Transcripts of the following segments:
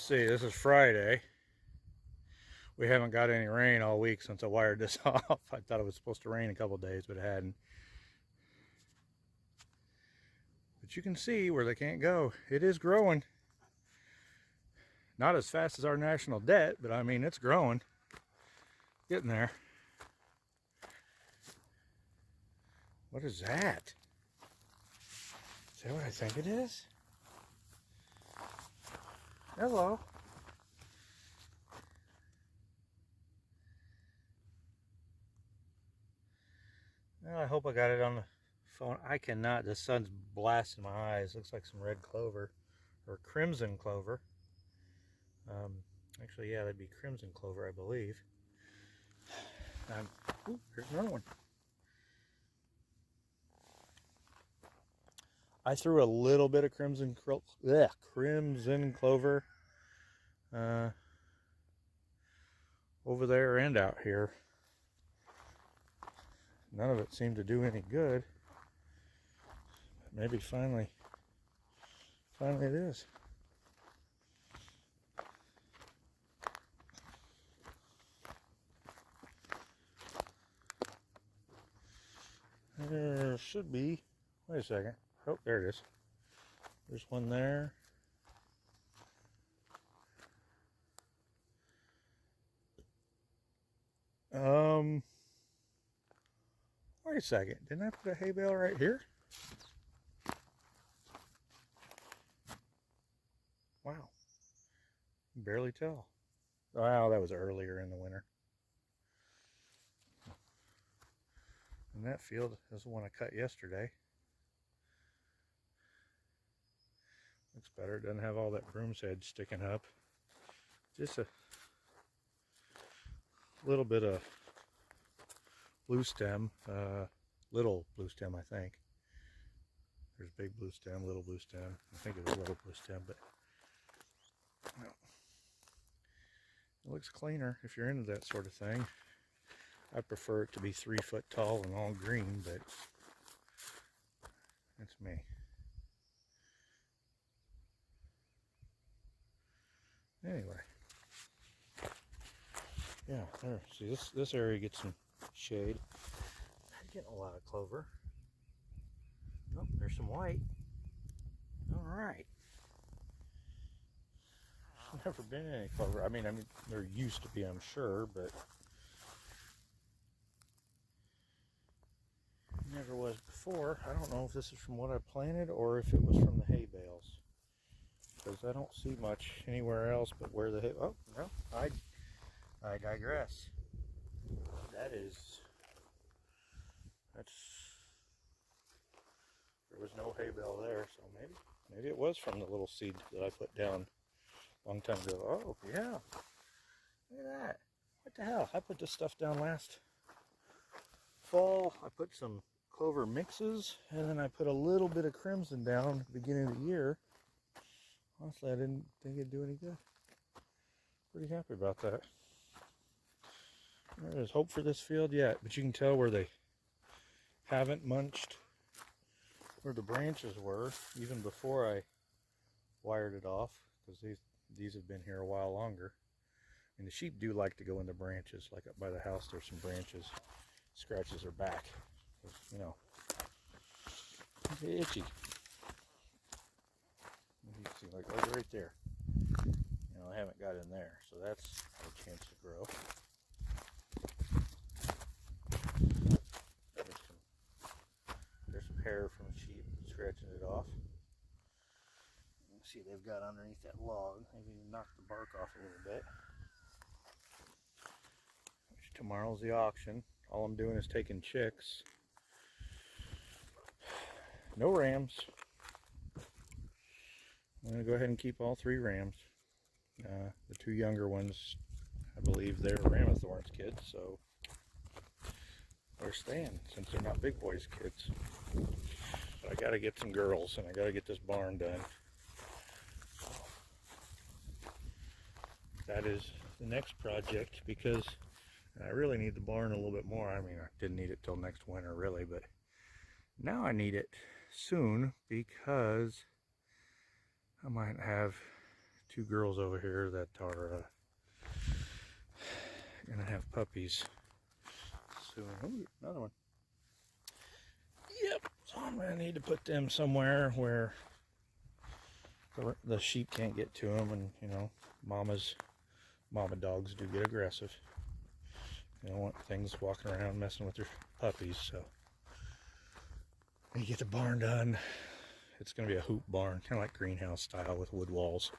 Let's see, this is Friday. We haven't got any rain all week since I wired this off. I thought it was supposed to rain a couple days, but it hadn't. But you can see where they can't go. It is growing. Not as fast as our national debt, but I mean, it's growing. Getting there. What is that? Is that what I think it is? Hello. Well, I hope I got it on the phone. I cannot. The sun's blasting my eyes. Looks like some red clover or crimson clover. Actually, yeah, that'd be crimson clover, I believe. Ooh, here's another one. I threw a little bit of crimson clover over there and out here. None of it seemed to do any good. Maybe finally it is. There should be. Wait a second. Oh, there it is. There's one there. Wait a second. Didn't I put a hay bale right here? Wow. You can barely tell. Wow, that was earlier in the winter. And that field is the one I cut yesterday. Looks better. It doesn't have all that broom's head sticking up. Just a little bit of blue stem. Little blue stem, I think. There's big blue stem, little blue stem. I think it was little blue stem, but well, it looks cleaner if you're into that sort of thing. I prefer it to be 3 foot tall and all green, but that's me. Anyway, yeah, there. See, this area gets some shade. I'm getting a lot of clover. Oh, there's some white. All right. There's never been any clover. I mean, there used to be, I'm sure, but never was before. I don't know if this is from what I planted or if it was from the hay bales, because I don't see much anywhere else but where the hay. Oh no, I digress. There was no hay bale there, so maybe it was from the little seed that I put down a long time ago. Oh yeah, look at that. What the hell? I put this stuff down last fall. I put some clover mixes, and then I put a little bit of crimson down at the beginning of the year. Honestly, I didn't think it'd do any good. Pretty happy about that. There's hope for this field yet, but you can tell where they haven't munched where the branches were even before I wired it off, because these have been here a while longer. And the sheep do like to go in the branches. Like up by the house, there's some branches. Scratches their back. You know, it's itchy. You can see, like right there. You know, I haven't got in there, so that's a chance to grow. There's some hair from the sheep scratching it off. You can see they've got underneath that log. They've even knocked the bark off a little bit. Which tomorrow's the auction. All I'm doing is taking chicks. No rams. I'm going to go ahead and keep all 3 rams. The 2 younger ones, I believe they're Ramathorn's kids, so they're staying since they're not big boys' kids. But I got to get some girls, and I got to get this barn done. That is the next project, because I really need the barn a little bit more. I mean, I didn't need it till next winter, really, but now I need it soon, because I might have two girls over here that are gonna have puppies soon. Ooh, another one. Yep. So I'm gonna need to put them somewhere where the sheep can't get to them, and you know, mama dogs do get aggressive. You don't want things walking around messing with their puppies. So when you get the barn done, it's gonna be a hoop barn, kind of like greenhouse style with wood walls,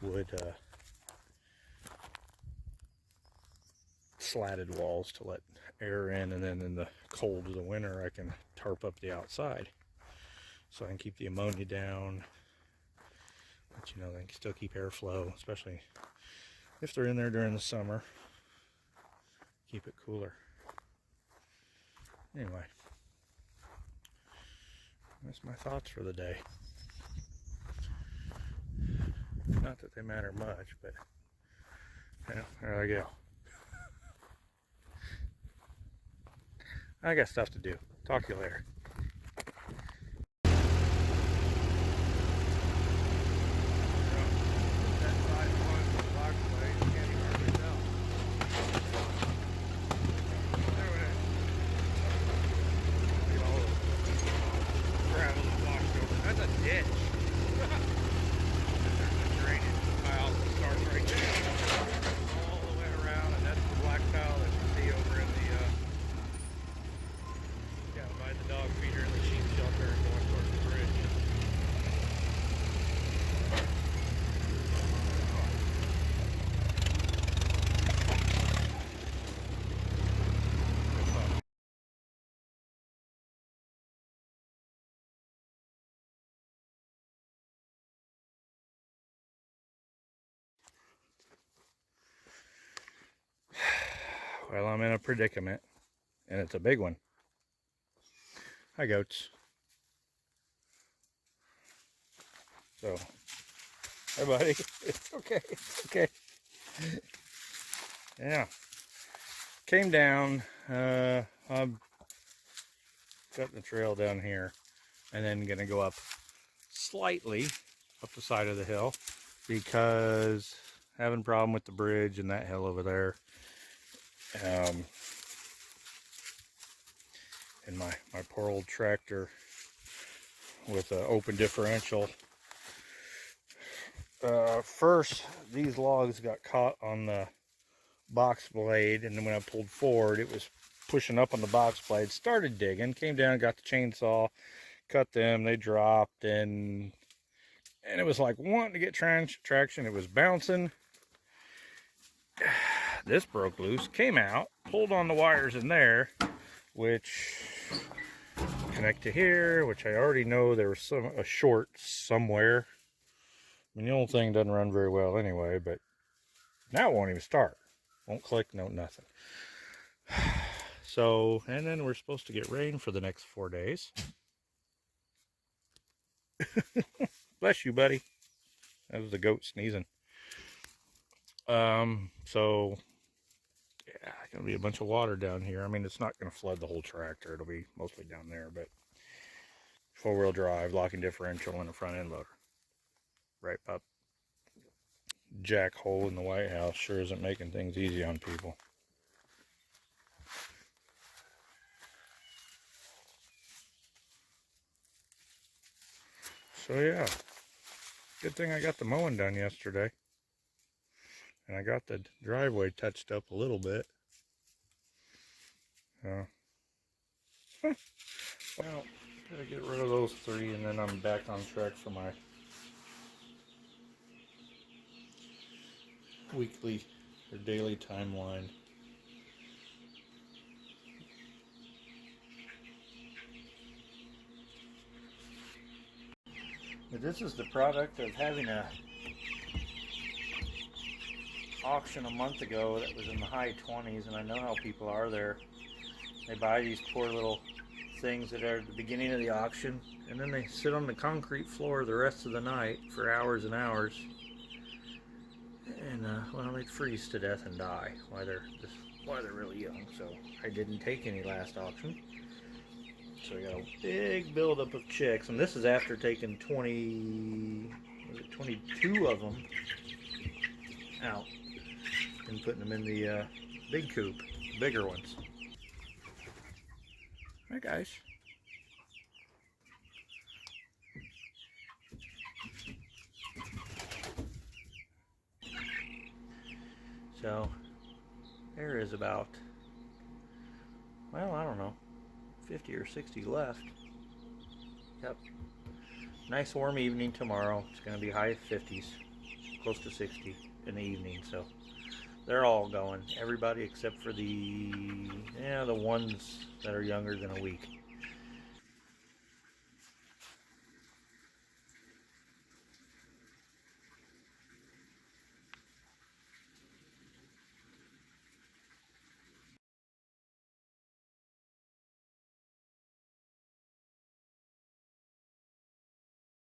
wood slatted walls to let air in, and then in the cold of the winter I can tarp up the outside so I can keep the ammonia down, but you know, they can still keep airflow, especially if they're in there during the summer. Keep it cooler. Anyway, that's my thoughts for the day. Not that they matter much, but yeah, there I go. I got stuff to do. Talk to you later. Well, I'm in a predicament, and it's a big one. Hi, goats. So, hi, buddy. It's okay. It's okay. Yeah. Came down. I'm cutting the trail down here, and then gonna go up slightly up the side of the hill because having a problem with the bridge and that hill over there. And my poor old tractor with an open differential. First, these logs got caught on the box blade, and then when I pulled forward, it was pushing up on the box blade. Started digging, came down, got the chainsaw, cut them. They dropped, and it was like wanting to get traction. It was bouncing. This broke loose, came out, pulled on the wires in there, which connect to here, which I already know there was a short somewhere. I mean, the old thing doesn't run very well anyway, but now it won't even start. Won't click, no nothing. So, and then we're supposed to get rain for the next 4 days. Bless you, buddy. That was the goat sneezing. So yeah, gonna be a bunch of water down here. I mean, it's not gonna flood the whole tractor. It'll be mostly down there, but 4-wheel drive, locking differential, and a front end loader. Right up. Jack hole in the White House sure isn't making things easy on people. So yeah, good thing I got the mowing done yesterday. And I got the driveway touched up a little bit. Well, gotta get rid of those 3, and then I'm back on track for my weekly or daily timeline. But this is the product of having a auction a month ago that was in the high 20s, and I know how people are there. They buy these poor little things that are at the beginning of the auction, and then they sit on the concrete floor the rest of the night for hours and hours, and well, they'd freeze to death and die while they're really young. So I didn't take any last auction, so I got a big buildup of chicks, and this is after taking 20, was it 22 of them out and putting them in the big coop, the bigger ones. Hi guys. So there is about, well, I don't know, 50 or 60 left. Yep. Nice warm evening tomorrow. It's going to be high 50s, close to 60 in the evening. So they're all going. Everybody except for the ones that are younger than a week.